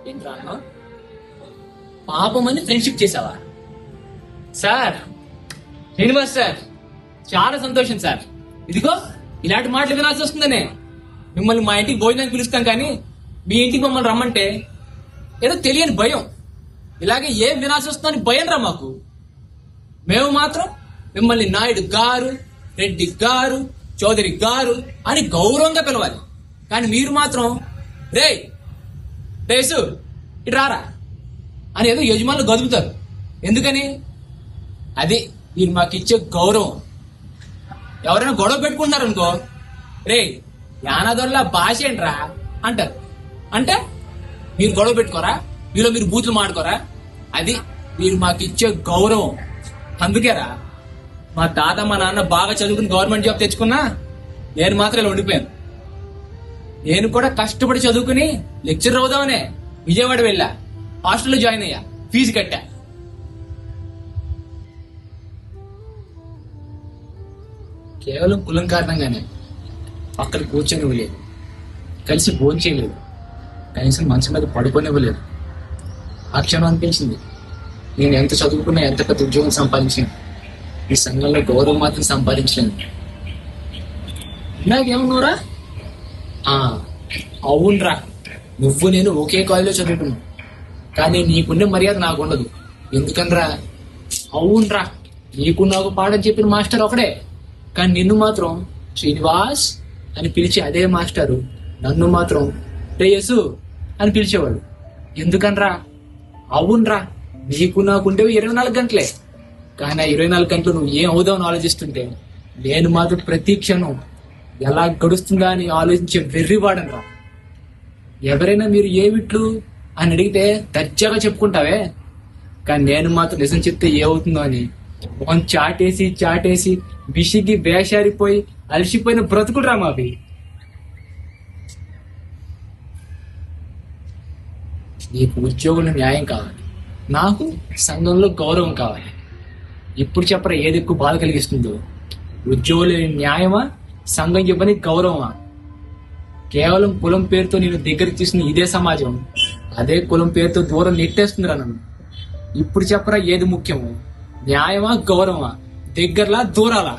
ఏంట్రా అన్నావ్? పాపమని ఫ్రెండ్షిప్ చేసావా? సార్, శ్రీనివాస్ సార్, చాలా సంతోషం సార్. ఇదిగో ఇలాంటి మాటలు వినాల్సి వస్తుందనే మిమ్మల్ని మా ఇంటికి భోజనానికి పిలుస్తాం, కానీ మీ ఇంటికి మమ్మల్ని రమ్మంటే ఏదో తెలియని భయం. ఇలాగే ఏం వినాల్సి వస్తుందని భయం రా మాకు. మేము మాత్రం మిమ్మల్ని నాయుడు గారు, రెడ్డి గారు, చౌదరి గారు అని గౌరవంగా పిలవాలి. కానీ మీరు మాత్రం రేసు ఇటు రారా అని ఏదో యజమానులు గదుపుతారు. ఎందుకని? అది మీరు మాకు ఇచ్చే గౌరవం. ఎవరైనా గొడవ పెట్టుకుంటున్నారనుకో, యానాదోళ్ళ భాష ఏంట్రా అంటారు. అంటే మీరు గొడవ పెట్టుకోరా, మీలో మీరు బూతులు మాడుకోరా? అది మీరు మాకు ఇచ్చే గౌరవం. అందుకేరా మా తాత మా నాన్న బాగా చదువుకుని గవర్నమెంట్ జాబ్ తెచ్చుకున్నా నేను మాత్రం ఇలా ఉండిపోయాను. నేను కూడా కష్టపడి చదువుకుని లెక్చరర్ అవుదామనే విజయవాడ వెళ్ళా, హాస్టల్లో జాయిన్ అయ్యా, ఫీజు కట్టా. కేవలం కులం కారణంగానే పక్కన కూర్చొనివ్వలేదు, కలిసి భోజనం చేయలేదు, కనీసం మంచం మీద పడుకోనివ్వలేదు. ఆ క్షణం అనిపించింది, నేను ఎంత చదువుకున్నా, ఎంత పెద్ద ఉద్యోగం సంపాదించాను, ఈ సంఘంలో గౌరవం మాత్రం సంపాదించాను. నాకేమన్నారా? అవునరా, నువ్వు నేను ఒకే కాలేజీలో చదువుకున్నావు, కానీ నీకుండే మర్యాద నాకు ఉండదు. ఎందుకనరా? అవునరా, నీకు నాకు పాఠం చెప్పిన మాస్టర్ ఒకడే, కానీ నిన్ను మాత్రం శ్రీనివాస్ అని పిలిచి అదే మాస్టరు నన్ను మాత్రం రేయసు అని పిలిచేవాడు. ఎందుకనరా? అవునరా, నీకు నాకుండేవి 24 గంటలే, కానీ ఆ 24 గంటలు నువ్వు ఏం అవుదామని ఆలోచిస్తుంటే నేను మాత్రం ప్రతి క్షణం ఎలా గడుస్తుందా అని ఆలోచించే వెర్రివాడనరా. ఎవరైనా మీరు ఏమిట్లు అని అడిగితే దర్జాగా చెప్పుకుంటావే, కానీ నేను మాత్రం నిజం చెప్తే ఏమవుతుందో అని మొహం చాటేసి విసిగి వేషారిపోయి అలసిపోయిన బ్రతుకుడు రా మావి. నీకు ఉద్యోగంలో న్యాయం కావాలి, నాకు సంఘంలో గౌరవం కావాలి. ఇప్పుడు చెప్పరా ఏది ఎక్కువ బాధ కలిగిస్తుందో? ఉద్యోగులు న్యాయమా, సంఘం ఇవ్వని గౌరవమా? కేవలం కులం పేరుతో నేను దగ్గరికి తీసిన ఇదే సమాజం అదే కులం పేరుతో దూరం నెట్టేస్తుందిరా నన్ను. ఇప్పుడు చెప్పరా ఏది ముఖ్యమో? న్యాయమా, గౌరవమా, దగ్గరలా, దూరాలా?